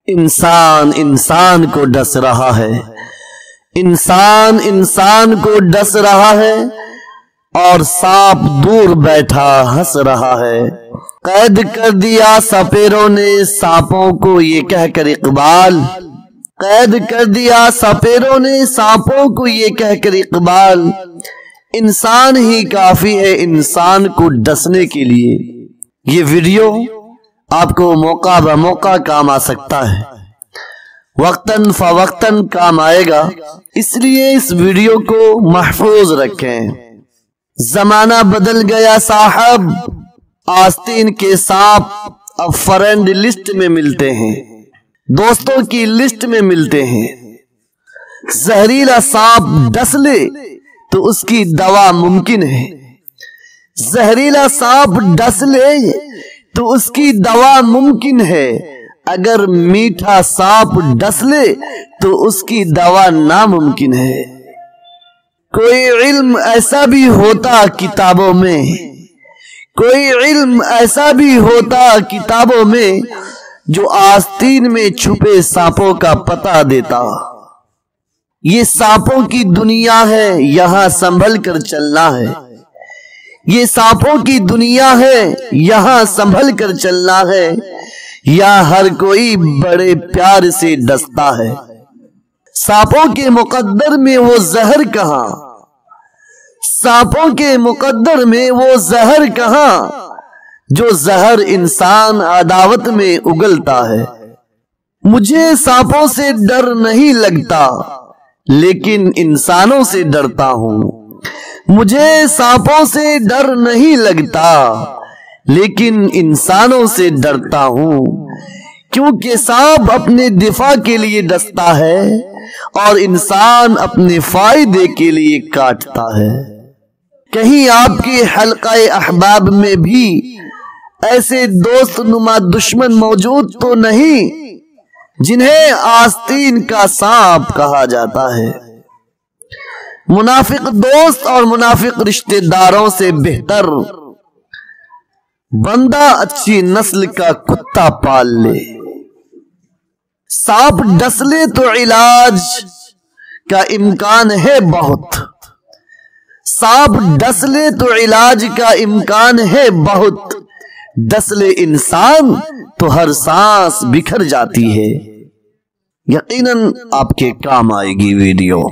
انسان انسان کو ڈس رہا ہے، انسان انسان کو ڈس رہا ہے، اور سانپ دور بیٹھا ہنس رہا ہے۔ قید کر دیا سپیروں نے سانپوں کو یہ کہہ کر اقبال، قید کر دیا سپیروں نے سانپوں کو یہ کہہ کر اقبال، انسان ہی کافی ہے انسان کو ڈسنے کے لیے۔ یہ ویڈیو آپ کو موقع بموقع کام آ سکتا ہے، وقتاً فوقتاً کام آئے گا، اس لیے اس ویڈیو کو محفوظ رکھیں۔ زمانہ بدل گیا صاحب، آستین کے سانپ اب فرینڈ لسٹ میں ملتے ہیں، دوستوں کی لسٹ میں ملتے ہیں۔ زہریلا سانپ ڈس لے تو اس کی دوا ممکن ہے، زہریلا سانپ ڈس لے تو اس کی دوا ممکن ہے، اگر میٹھا سانپ ڈس لے تو اس کی دوا ناممکن ہے۔ کوئی علم ایسا بھی ہوتا کتابوں میں، کوئی علم ایسا بھی ہوتا کتابوں میں، جو آستین میں چھپے سانپوں کا پتہ دیتا۔ یہ سانپوں کی دنیا ہے، یہاں سنبھل کر چلنا ہے، یہ سانپوں کی دنیا ہے، یہاں سنبھل کر چلنا ہے، یا ہر کوئی بڑے پیار سے ڈستا ہے۔ سانپوں کے مقدر میں وہ زہر کہاں، سانپوں کے مقدر میں وہ زہر کہاں، جو زہر انسان عداوت میں اگلتا ہے۔ مجھے سانپوں سے ڈر نہیں لگتا، لیکن انسانوں سے ڈرتا ہوں۔ مجھے سانپوں سے ڈر نہیں لگتا، لیکن انسانوں سے ڈرتا ہوں، کیونکہ سانپ اپنے دفاع کے لیے ڈستا ہے اور انسان اپنے فائدے کے لیے کاٹتا ہے۔ کہیں آپ کے حلقہ احباب میں بھی ایسے دوست نما دشمن موجود تو نہیں جنہیں آستین کا سانپ کہا جاتا ہے؟ منافق دوست اور منافق رشتہ داروں سے بہتر بندہ اچھی نسل کا کتا پال لے۔ سانپ ڈس لے تو علاج کا امکان ہے بہت، سانپ ڈس لے تو علاج کا امکان ہے بہت، ڈس لے انسان تو ہر سانس بکھر جاتی ہے۔ یقیناً آپ کے کام آئے گی ویڈیو۔